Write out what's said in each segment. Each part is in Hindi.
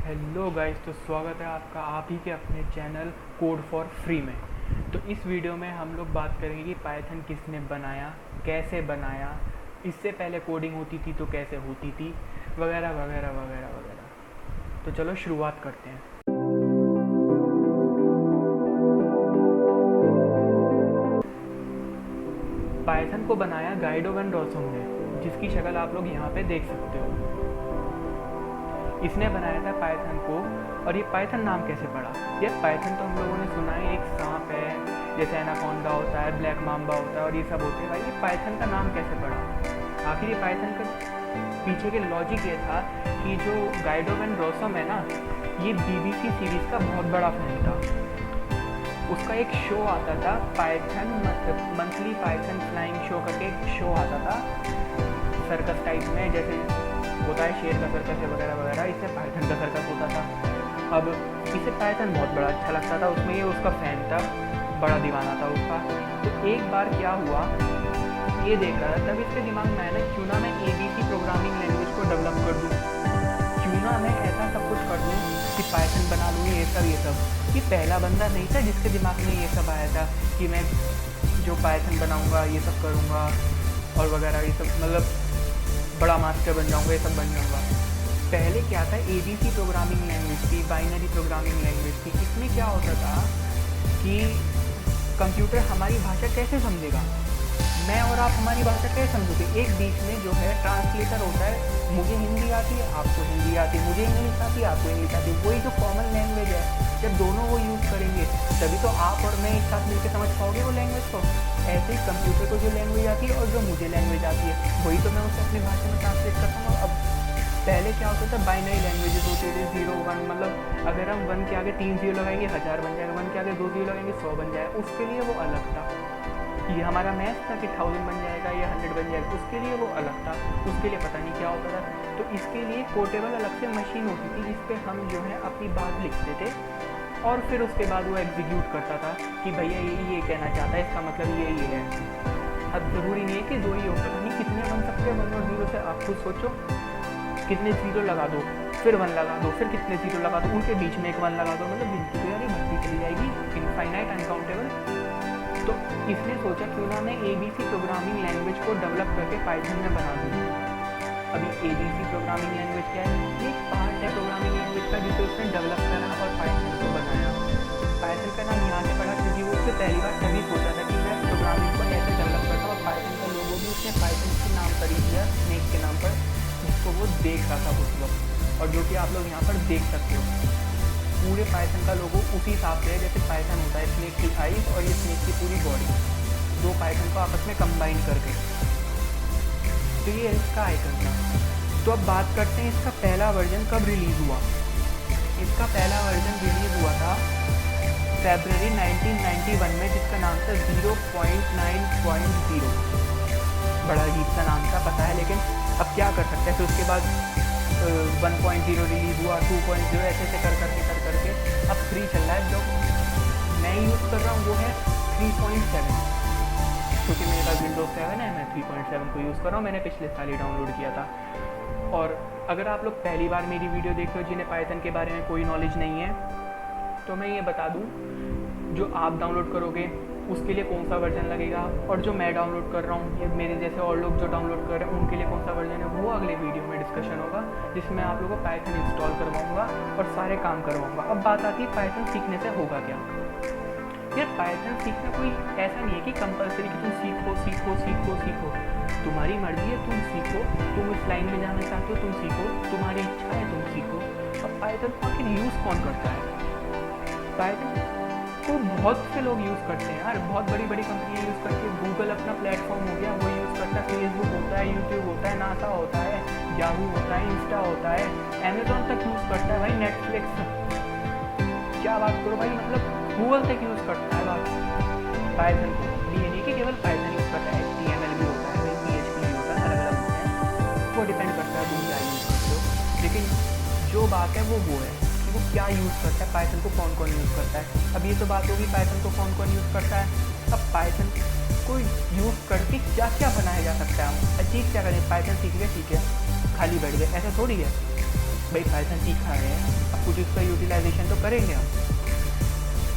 हेलो गाइस, तो स्वागत है आपका आप ही के अपने चैनल कोड फॉर फ्री में। तो इस वीडियो में हम लोग बात करेंगे कि पाइथन किसने बनाया, कैसे बनाया, इससे पहले कोडिंग होती थी तो कैसे होती थी, वगैरह वगैरह वगैरह वगैरह। तो चलो शुरुआत करते हैं। पाइथन को बनाया गाइडो वैन रॉसम ने, जिसकी शक्ल आप लोग यहाँ पे देख सकते हो। इसने बनाया था पाइथन को। और ये पाइथन नाम कैसे पड़ा? ये पाइथन तो हम लोगों ने सुना है, एक सांप है, जैसे एनाकोंडा होता है, ब्लैक माम्बा होता है और ये सब होते हैं। भाई ये पाइथन का नाम कैसे पड़ा? आखिर ये पाइथन का पीछे के लॉजिक ये था कि जो गाइडो वैन रॉसम है ना, ये बीबीसी सीरीज़ का बहुत बड़ा फैन था। उसका एक शो आता था Python, monthly Python flying show करके एक शो आता था सर्कस टाइप में, जैसे होता है शेर का सर्कस है वगैरह वगैरह। इससे पाइथन का सर्कस होता था। अब इसे पाइथन बहुत बड़ा अच्छा लगता था, उसमें ये उसका फ़ैन था, बड़ा दीवाना था उसका। तो एक बार क्या हुआ, ये देख रहा था, तब इसके दिमाग में आया ना, क्यों ना मैं ABC प्रोग्रामिंग लैंग्वेज को डेवलप कर दूँ, क्यों ना मैं ऐसा सब कुछ कर दूँ कि पाइथन बना लूँ, ये सब। ये पहला बंदा नहीं था जिसके दिमाग में ये सब आया था कि मैं जो पाइथन बनाऊँगा ये सब करूँगा और वगैरह, ये सब मतलब बड़ा मास्टर बन जाऊँगा, ये सब बन जाऊँगा। पहले क्या था, ABC प्रोग्रामिंग लैंग्वेज थी, बाइनरी प्रोग्रामिंग लैंग्वेज थी। इसमें क्या होता था कि कंप्यूटर हमारी भाषा कैसे समझेगा, मैं और आप हमारी भाषा कैसे समझोगे? एक बीच में जो है ट्रांसलेटर होता है, मुझे हिंदी आती है, आपको हिंदी आती है, मुझे इंग्लिश आती है, आपको इंग्लिश आती है। वही जो कॉमन लैंग्वेज है, जब दोनों वो यूज़ करेंगे तभी तो आप और मैं एक साथ मिलकर समझ पाओगे वो लैंग्वेज को। ऐसे ही कंप्यूटर को जो लैंग्वेज आती है और जो मुझे लैंग्वेज आती है, वही तो मैं उसे अपनी भाषा में ट्रांसलेट करता हूँ। अब पहले क्या होता था, बाइनरी लैंग्वेजेस होते थे, 0 1, मतलब अगर हम 1 के आगे 3 0 लगाएंगे 1000 बन जाएगा, 1 के आगे 2 0 लगाएंगे 100 बन जाएगा। उसके लिए वो अलग था। ये हमारा मैथ था कि 1000 बन जाएगा या 100 बन जाएगा, उसके लिए वो अलग था। उसके लिए पता नहीं क्या होता था। तो इसके लिए पोर्टेबल अलग से मशीन होती थी, जिस पे हम जो है अपनी बात लिखते थे और फिर उसके बाद वो एग्जीक्यूट करता था कि भैया ये कहना चाहता है, इसका मतलब ये है। अब ज़रूरी नहीं है कि 2 ही हो, पता नहीं कितने बन सकते हैं 1 और 0 से। आप खुद सोचो, कितने 0 लगा दो, फिर 1 लगा दो, फिर कितने 0 लगा दो, उनके बीच में एक 1 लगा दो, मतलब गिनती तो यार ये बढ़ती चली जाएगी, इनफाइनाइट, अनकाउंटेबल। तो इसने सोचा क्यों ना मैं ABC प्रोग्रामिंग लैंग्वेज को डेवलप करके पाइथन में बना दूँ। अभी ABC प्रोग्रामिंग लैंग्वेज क्या है? एक पार्ट है प्रोग्रामिंग लैंग्वेज का, जिसे उसने डेवलप करा और पाइथन को बनाया। पाइथन का नाम यहाँ से पड़ा क्योंकि वो उससे पहली बार तभी सोचा था कि मैं प्रोग्रामिंग को ऐसे डेवलप करता हूँ। और पाइथन का लोगो भी उसने पाइथन के नाम पर ही दिया, स्नेक के नाम पर, जिसको वो देख रहा था उस वक्त, और जो कि आप लोग यहाँ पर देख सकते हो। पूरे पाइथन का लोगो उसी हिसाब से है जैसे पाइथन होता है, स्नेक की आईज और ये स्नेक की पूरी बॉडी, दो पाइथन को आपस में कंबाइन करके। तो ये इसका आइकन था। तो अब बात करते हैं इसका पहला वर्जन कब रिलीज़ हुआ। इसका पहला वर्जन रिलीज़ हुआ था फरवरी 1991 में, जिसका नाम था 0.9.0। बड़ा अजीब सा नाम था, पता है, लेकिन अब क्या कर सकते हैं। फिर उसके बाद 1.0 रिलीज़ हुआ, 2.0, ऐसे कर करके अब 3 चल रहा है। जो मैं यूज़ कर रहा हूँ वो है 3.7, क्योंकि मेरे पास विंडोज 7 है, मैं 3.7 को यूज़ कर रहा हूँ। मैंने पिछले साल ही डाउनलोड किया था। और अगर आप लोग पहली बार मेरी वीडियो देख रहे हो, जिन्हें पाइथन के बारे में कोई नॉलेज नहीं है, तो मैं ये बता दूँ, जो आप डाउनलोड करोगे उसके लिए कौन सा वर्जन लगेगा, और जो मैं डाउनलोड कर रहा हूँ, ये मेरे जैसे और लोग जो डाउनलोड कर रहे हैं उनके लिए कौन सा वर्जन है, वो अगले वीडियो में डिस्कशन होगा, जिसमें आप लोगों को पाइथन इंस्टॉल करवाऊँगा और सारे काम करवाऊँगा। अब बात आती है पाइथन सीखने से होगा क्या। यार पाइथन सीखना कोई ऐसा नहीं है कि कंपलसरी कि तुम सीखो। तुम्हारी मर्जी है, तुम सीखो। तुम इस लाइन में जाना चाहते हो, तुम सीखो। तुम्हारी इच्छा है, तुम सीखो। अब पाइथन को आखिर यूज़ कौन करता है? पाइथन को बहुत से लोग यूज़ करते हैं यार, बहुत बड़ी कंपनियाँ यूज़ करती है। गूगल अपना प्लेटफॉर्म हो गया, वो यूज़ करता है। फेसबुक होता है, यूट्यूब होता है, नासा होता है, याहू होता है, इंस्टा होता है, अमेजोन तक यूज़ करता है भाई, नेटफ्लिक्स, क्या बात करो भाई, मतलब गूगल तक यूज़ करता है बात पाइथन को। ये नहीं कि केवल पाइथन यूज़ करता है, HTML भी होता है, PHP भी होता है, अलग अलग होते हैं, वो डिपेंड करता है तुम क्या यूज़ करते हो। लेकिन जो बात है वो है कि वो क्या यूज़ करता है, पाइथन को कौन कौन यूज़ करता है। अब ये तो बात होगी पाइथन को कौन कौन यूज़ करता है। अब पाइथन को यूज़ करके क्या क्या बनाया जा सकता है। अचीव क्या करें, पाइथन सीख लिया, ठीक है, खाली बैठ गए, ऐसा थोड़ी है भाई। पाइथन सीखा है, अब कुछ उसका यूटिलाइजेशन तो करेंगे हम।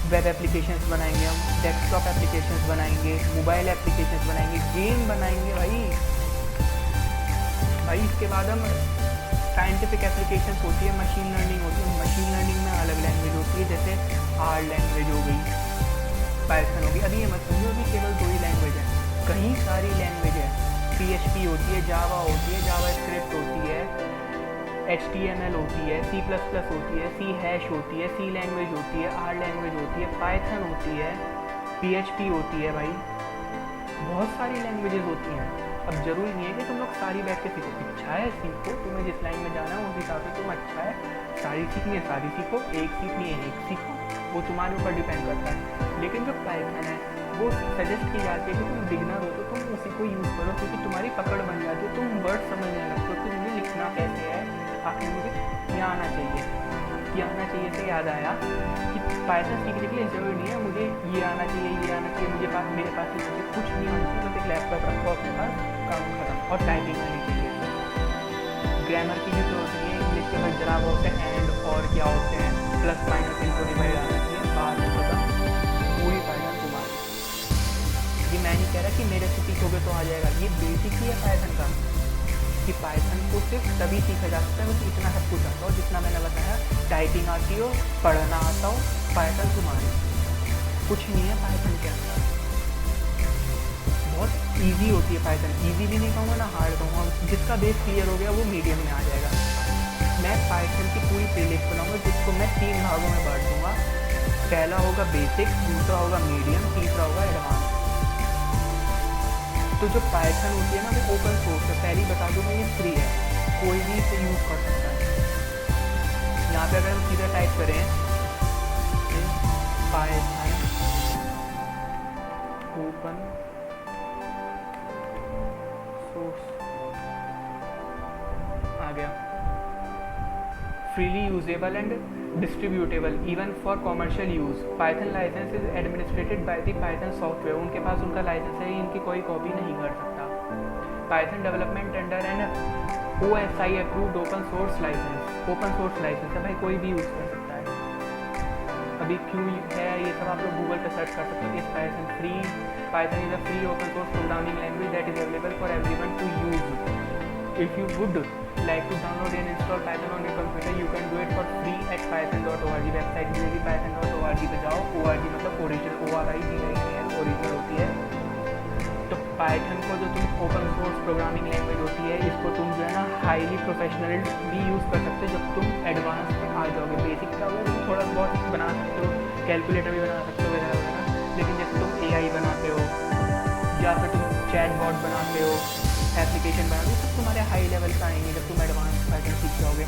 वेब एप्लीकेशंस बनाएंगे हम, डेस्कटॉप एप्लीकेशंस बनाएंगे, मोबाइल एप्लीकेशंस बनाएंगे, गेम बनाएंगे भाई। इसके बाद हम साइंटिफिक एप्लीकेशंस होती है, मशीन लर्निंग होती है। मशीन लर्निंग में अलग लैंग्वेज होती है, जैसे आर लैंग्वेज हो गई, पाइथन हो गई। अभी ये मत समझो कि केवल 2 ही लैंग्वेज है, कहीं सारी लैंग्वेज है। PHP होती है, जावा होती है, जावा स्क्रिप्ट होती है, HTML होती है, C++ होती है, C# होती है, C लैंग्वेज होती है, R लैंग्वेज होती है, पाइथन होती है, PHP होती है भाई। बहुत सारी लैंग्वेजेस होती हैं। अब जरूरी नहीं है कि तुम लोग सारी बैठ के सीखो, इच्छा है सीखो, तुम्हें जिस लाइन में जाना है उस हिसाब से तुम, अच्छा है सारी सीखनी है सारी सीखो, एक सीखनी है एक सीखो, वो तुम्हारे ऊपर डिपेंड करता है। लेकिन जो पाइथन है वो सजेस्ट की जाती है कि तुम बिगनर हो तो तुम उसी को यूज़ करो, क्योंकि तुम्हारी पकड़ बन जाती है, तुम वर्ड समझने लगते हो कि मुझे लिखना कैसे है, आखिर मुझे क्या आना चाहिए। क्या आना चाहिए से याद आया कि पाइथन सीखने के लिए जरूरी नहीं है मुझे ये आना चाहिए ये आना चाहिए, मेरे पास कुछ नहीं होना चाहिए, बस एक लैपटॉप रखो अपने पास, काम खत्म। और टाइपिंग आनी चाहिए। ग्रामर की भी जरूरत नहीं है, इंग्लिश के बाद जरा होते हैं एंड और क्या होते हैं, प्लस माइनस इनको डिवाइड आना चाहिए, बात खत्म, पूरी पाइथन तुम्हारी। ये मैं नहीं कह रहा कि मेरे से सीखोगे तो आ जाएगा, ये बेसिक ही है पाइथन का, कि पाइथन को सिर्फ तभी सीखा जा सकता है बस इतना सब कुछ आता हो जितना मैंने बताया, टाइपिंग आती हो, पढ़ना आता हो, पाइथन तुम्हारी। कुछ नहीं है पाइथन के अंदर, बहुत इजी होती है पाइथन। इजी भी नहीं कहूँगा ना हार्ड कहूँगा, जिसका बेस क्लियर हो गया वो मीडियम में आ जाएगा। मैं पाइथन की पूरी प्लेलिस्ट बनाऊँगा जिसको मैं 3 भागों में बांट दूँगा। पहला होगा बेसिक, दूसरा होगा मीडियम, तीसरा होगा एडवांस। तो जो पाइथन होती है ना वो ओपन सोर्स है, पहले बता दूँ मैं, ये फ्री है, कोई भी इसे यूज़ कर सकता है। यहाँ पे अगर हम सीधा टाइप करें पाइथन ओपन सोर्स, आ गया। Freely usable and distributable even for commercial use, Python licence is administered by the Python software, उनके पास उनका लाइसेंस है, इनकी कोई कॉपी नहीं कर सकता। Python development under an OSI approved open source licence, open source licence है भाई, कोई भी यूज़ कर सकता है। अभी क्यों है ये सब आप लोग गूगल पर सर्च कर सकते हो। इस Python free, Python is a free open source programming language that is available for everyone to use. If you would like to download and install Python on your computer, you can do it for free at python.org। Website मिलेगी python.org पे जाओ, org मतलब ओरिजिनल, ORIGINAL ओरिजिनल होती है। तो पाइथन को जो तुम ओपन सोर्स प्रोग्रामिंग लैंग्वेज होती है, इसको तुम जो है ना हाईली प्रोफेशनल भी यूज़ कर सकते हो जब तुम एडवांस में आ जाओगे। बेसिक का वो तुम थोड़ा बहुत बना सकते हो, कैलकुलेटर भी बना सकते हो वगैरह वगैरह, लेकिन जैसे तुम AI बनाते हो या फिर तुम चैट बॉट बनाते हो, एप्लीकेशन बनाओगे, सब तुम्हारे हाई लेवल का आएंगे जब तुम एडवांस पाइथन सीख जाओगे।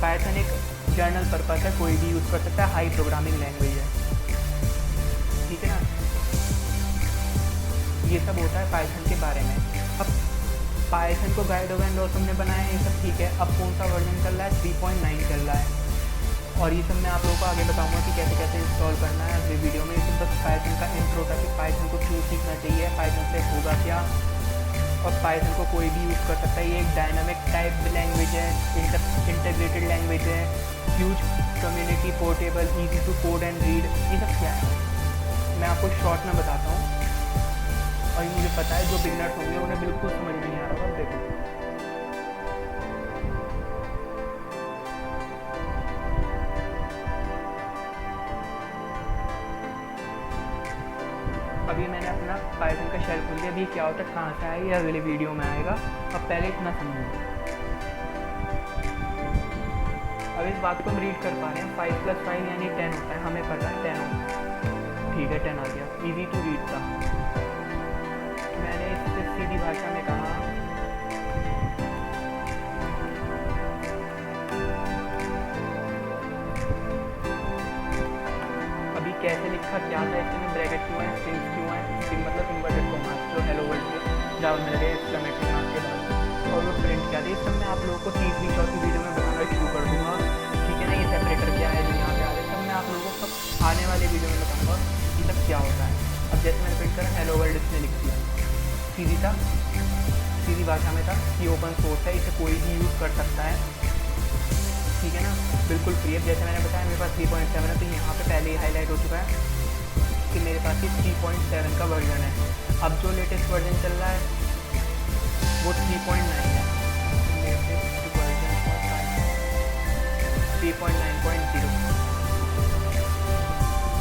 पाइथन एक जर्नल पर्पस है, कोई भी यूज़ कर सकता है, हाई प्रोग्रामिंग लैंग्वेज है, ठीक है ना। ये सब होता है पाइथन के बारे में। अब पाइथन को गाइडो एंड ऑसम ने बनाया है, ये सब ठीक है। अब कौन सा वर्जन चल रहा है, 3.9 चल रहा है, और ये सब मैं आप लोगों को आगे बताऊंगा कि कैसे कैसे इंस्टॉल करना है अगले वीडियो में। तो बस पाइथन का इंट्रो था कि पाइथन को क्यों सीखना चाहिए, पाइथन से होगा क्या, और पाइथन को कोई भी यूज़ कर सकता है। ये एक डायनामिक टाइप लैंग्वेज है, इंटीग्रेटेड लैंग्वेज है, huge community, portable, easy to code and read. ये सब क्या है मैं आपको शॉर्ट में बताता हूँ, और ये मुझे पता है जो बिगनर्स होंगे उन्हें बिल्कुल समझ में नहीं आ रहा होगा। देखो अभी मैंने अपना पाइथन का शेल खोल दिया। अभी क्या होता है, कहाँ से आएगा, ये अगले वीडियो में आएगा। अब पहले इतना समझो। अब इस बात को हम रीड कर पा रहे हैं, 5 + 5 यानी 10 होता है, हमें पता है 10 होता, ठीक है 10 आ गया, इजी टू रीड था। मैंने इससे सीधी भाषा में कहा कैसे लिखा, क्या था इसमें, ब्रैकेट क्यों है, स्ट्रिंग्स क्यों है, स्ट्रिंग मतलब इन्वर्टेड कॉमास जो हेलो वर्ल्ड के जावा मिल गए एक्सक्लेमेटरी मार्क के बाद, और वो प्रिंट क्या था। इस सब मैं आप लोगों को तीसरी चौथी वीडियो में बताना शुरू कर दूँगा, ठीक है ना। ये सेपरेटर क्या है जो यहाँ पे आ रहा है, सब मैं आप लोगों को सब आने वाले वीडियो में बताऊँगा ये सब क्या होता है। अब जैसे मैंने प्रिंट करा हेलो वर्ल्ड इसने लिख दिया, सीधी था, सीधी भाषा में था कि ओपन सोर्स है, इसे कोई भी यूज़ कर सकता है, ठीक है ना, बिल्कुल फ्री है। जैसे मैंने बताया मेरे पास 3.7 है, तो यहाँ पे पहले ही हाईलाइट हो चुका है कि मेरे पास ये 3.7 का वर्जन है। अब जो लेटेस्ट वर्जन चल रहा है वो 3.9 है। लेटेस्ट वर्जन 3.9.0,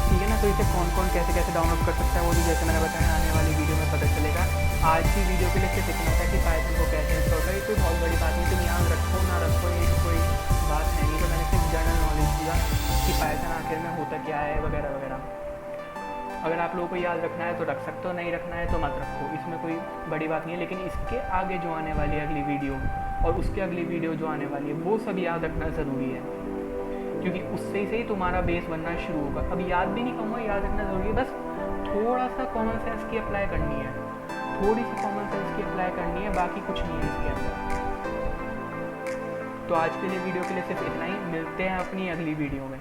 ठीक है ना। तो इसे कौन कौन कैसे कैसे डाउनलोड कर सकता है वो भी जैसे मैंने बताया आने वाली वीडियो में पता चलेगा। आज की वीडियो के लिए सिर्फ इतना था कि पाइथन को कैसे इंस्टॉल करें। कोई बहुत बड़ी बात नहीं, तुम याद रखो ना रखो ये कोई बात है नहीं। तो मैंने सिर्फ जनरल नॉलेज दिया कि पाइथन आखिर में होता क्या है वगैरह वगैरह। अगर आप लोगों को याद रखना है तो रख सकते हो, नहीं रखना है तो मत रखो, इसमें कोई बड़ी बात नहीं है। लेकिन इसके आगे जो आने वाली है अगली वीडियो और उसके अगली वीडियो जो आने वाली है वो सब याद रखना ज़रूरी है, क्योंकि उससे ही तुम्हारा बेस बनना शुरू होगा। अब याद भी नहीं कहूँगा, याद रखना ज़रूरी है, बस थोड़ा सा कॉमन सेंस की अप्लाई करनी है, थोड़ी सी कॉमन सेंस की अप्लाई करनी है, बाकी कुछ नहीं है इसके अंदर। तो आज के लिए वीडियो के लिए सिर्फ इतना ही, मिलते हैं अपनी अगली वीडियो में।